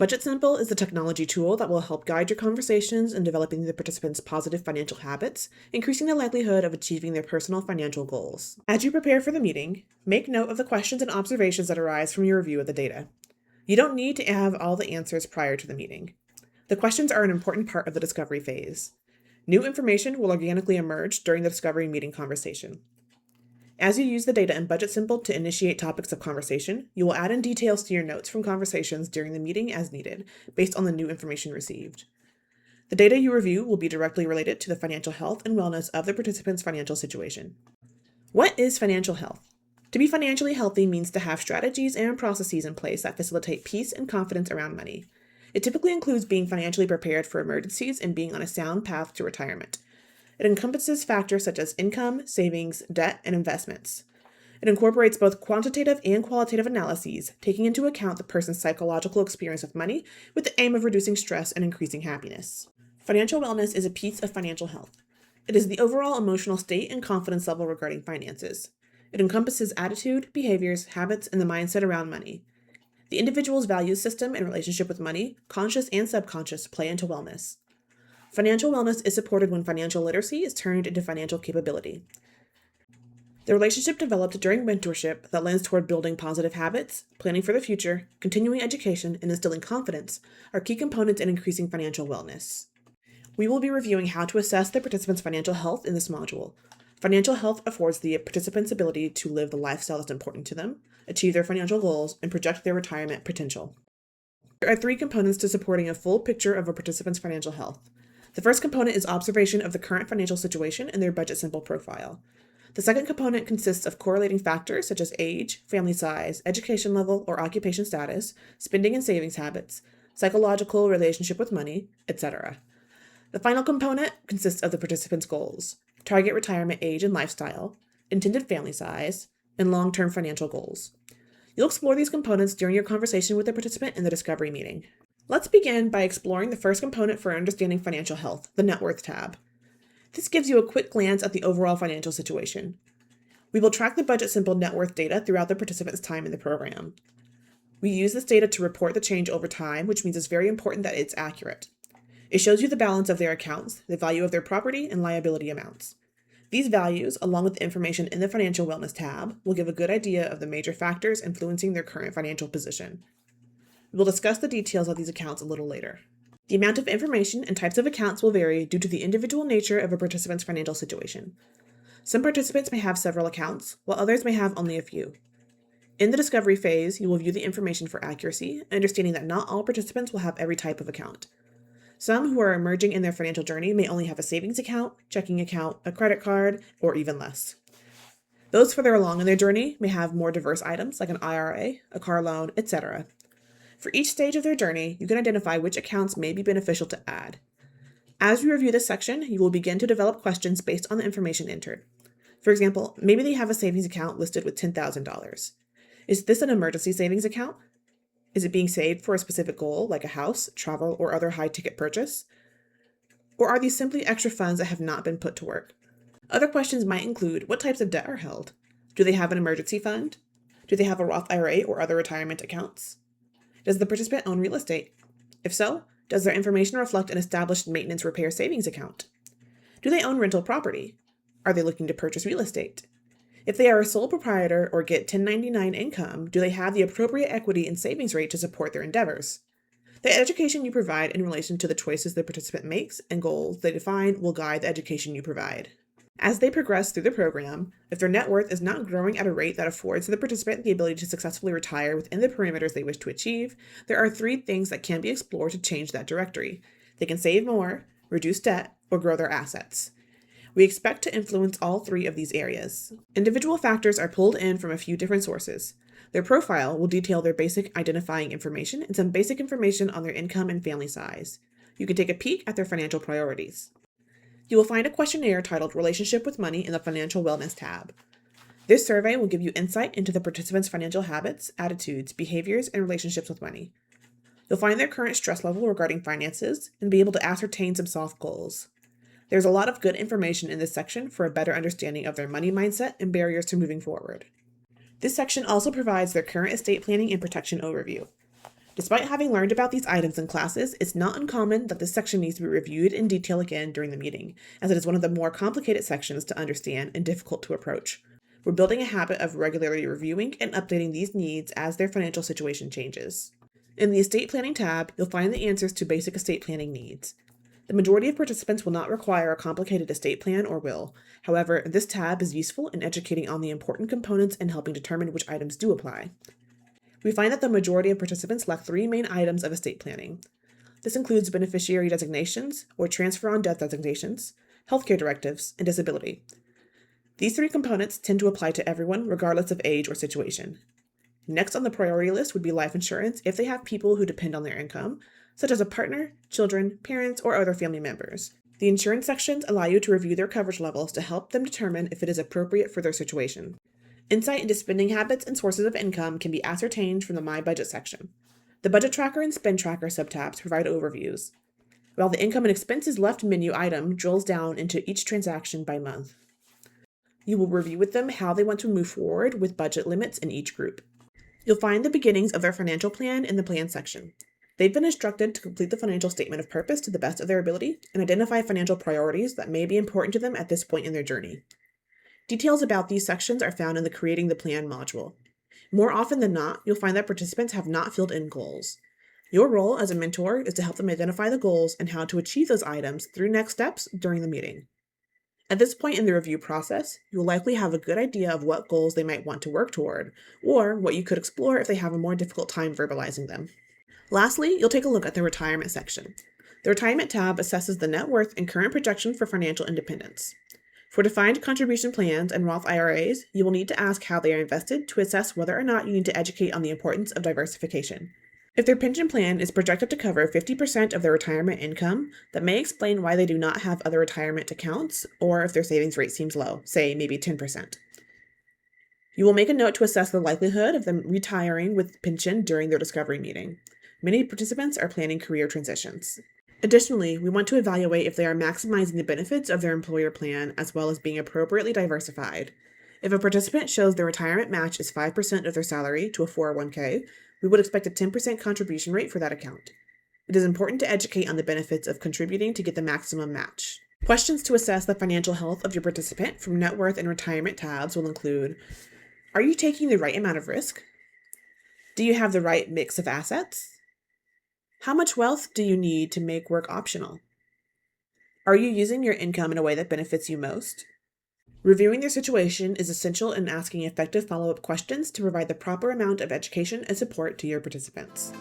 Budgetsimple is the technology tool that will help guide your conversations in developing the participants' positive financial habits, increasing the likelihood of achieving their personal financial goals. As you prepare for the meeting, make note of the questions and observations that arise from your review of the data. You don't need to have all the answers prior to the meeting. The questions are an important part of the discovery phase. New information will organically emerge during the discovery meeting conversation. As you use the data in Budgetsimple to initiate topics of conversation, you will add in details to your notes from conversations during the meeting as needed, based on the new information received. The data you review will be directly related to the financial health and wellness of the participant's financial situation. What is financial health? To be financially healthy means to have strategies and processes in place that facilitate peace and confidence around money. It typically includes being financially prepared for emergencies and being on a sound path to retirement. It encompasses factors such as income, savings, debt, and investments. It incorporates both quantitative and qualitative analyses, taking into account the person's psychological experience with money with the aim of reducing stress and increasing happiness. Financial wellness is a piece of financial health. It is the overall emotional state and confidence level regarding finances. It encompasses attitude, behaviors, habits, and the mindset around money. The individual's value system and relationship with money, conscious and subconscious, play into wellness. Financial wellness is supported when financial literacy is turned into financial capability. The relationship developed during mentorship that lends toward building positive habits, planning for the future, continuing education, and instilling confidence are key components in increasing financial wellness. We will be reviewing how to assess the participant's financial health in this module. Financial health affords the participant's ability to live the lifestyle that's important to them, achieve their financial goals, and project their retirement potential. There are 3 components to supporting a full picture of a participant's financial health. The first component is observation of the current financial situation and their Budgetsimple profile. The second component consists of correlating factors such as age, family size, education level or occupation status, spending and savings habits, psychological relationship with money, etc. The final component consists of the participant's goals, target retirement age and lifestyle, intended family size, and long-term financial goals. You'll explore these components during your conversation with the participant in the discovery meeting. Let's begin by exploring the first component for understanding financial health, the Net Worth tab. This gives you a quick glance at the overall financial situation. We will track the Budgetsimple net worth data throughout the participant's time in the program. We use this data to report the change over time, which means it's very important that it's accurate. It shows you the balance of their accounts, the value of their property, and liability amounts. These values, along with the information in the Financial Wellness tab, will give a good idea of the major factors influencing their current financial position. We will discuss the details of these accounts a little later. The amount of information and types of accounts will vary due to the individual nature of a participant's financial situation. Some participants may have several accounts, while others may have only a few. In the discovery phase, you will view the information for accuracy, understanding that not all participants will have every type of account. Some who are emerging in their financial journey may only have a savings account, checking account, a credit card, or even less. Those further along in their journey may have more diverse items like an IRA, a car loan, etc. For each stage of their journey, you can identify which accounts may be beneficial to add. As you review this section, you will begin to develop questions based on the information entered. For example, maybe they have a savings account listed with $10,000. Is this an emergency savings account? Is it being saved for a specific goal, like a house, travel, or other high-ticket purchase? Or are these simply extra funds that have not been put to work? Other questions might include what types of debt are held? Do they have an emergency fund? Do they have a Roth IRA or other retirement accounts? Does the participant own real estate? If so, does their information reflect an established maintenance repair savings account? Do they own rental property? Are they looking to purchase real estate? If they are a sole proprietor or get 1099 income, do they have the appropriate equity and savings rate to support their endeavors? The education you provide in relation to the choices the participant makes and goals they define will guide the education you provide. As they progress through the program, if their net worth is not growing at a rate that affords the participant the ability to successfully retire within the parameters they wish to achieve, there are 3 things that can be explored to change that directory. They can save more, reduce debt, or grow their assets. We expect to influence all 3 of these areas. Individual factors are pulled in from a few different sources. Their profile will detail their basic identifying information and some basic information on their income and family size. You can take a peek at their financial priorities. You will find a questionnaire titled Relationship with Money in the Financial Wellness tab. This survey will give you insight into the participants' financial habits, attitudes, behaviors, and relationships with money. You'll find their current stress level regarding finances and be able to ascertain some soft goals. There's a lot of good information in this section for a better understanding of their money mindset and barriers to moving forward. This section also provides their current estate planning and protection overview. Despite having learned about these items in classes, it's not uncommon that this section needs to be reviewed in detail again during the meeting, as it is one of the more complicated sections to understand and difficult to approach. We're building a habit of regularly reviewing and updating these needs as their financial situation changes. In the Estate Planning tab, you'll find the answers to basic estate planning needs. The majority of participants will not require a complicated estate plan or will. However, this tab is useful in educating on the important components and helping determine which items do apply. We find that the majority of participants lack three main items of estate planning. This includes beneficiary designations or transfer on death designations, healthcare directives, and disability. These three components tend to apply to everyone regardless of age or situation. Next on the priority list would be life insurance if they have people who depend on their income, such as a partner, children, parents, or other family members. The insurance sections allow you to review their coverage levels to help them determine if it is appropriate for their situation. Insight into spending habits and sources of income can be ascertained from the My Budget section. The Budget Tracker and Spend Tracker subtabs provide overviews, while the Income and Expenses left menu item drills down into each transaction by month. You will review with them how they want to move forward with budget limits in each group. You'll find the beginnings of their financial plan in the Plan section. They've been instructed to complete the financial statement of purpose to the best of their ability and identify financial priorities that may be important to them at this point in their journey. Details about these sections are found in the Creating the Plan module. More often than not, you'll find that participants have not filled in goals. Your role as a mentor is to help them identify the goals and how to achieve those items through next steps during the meeting. At this point in the review process, you'll likely have a good idea of what goals they might want to work toward, or what you could explore if they have a more difficult time verbalizing them. Lastly, you'll take a look at the Retirement section. The Retirement tab assesses the net worth and current projection for financial independence. For defined contribution plans and Roth IRAs, you will need to ask how they are invested to assess whether or not you need to educate on the importance of diversification. If their pension plan is projected to cover 50% of their retirement income, that may explain why they do not have other retirement accounts, or if their savings rate seems low, say maybe 10%. You will make a note to assess the likelihood of them retiring with pension during their discovery meeting. Many participants are planning career transitions. Additionally, we want to evaluate if they are maximizing the benefits of their employer plan as well as being appropriately diversified. If a participant shows their retirement match is 5% of their salary to a 401k, we would expect a 10% contribution rate for that account. It is important to educate on the benefits of contributing to get the maximum match. Questions to assess the financial health of your participant from Net Worth and Retirement tabs will include: are you taking the right amount of risk? Do you have the right mix of assets? How much wealth do you need to make work optional? Are you using your income in a way that benefits you most? Reviewing their situation is essential in asking effective follow-up questions to provide the proper amount of education and support to your participants.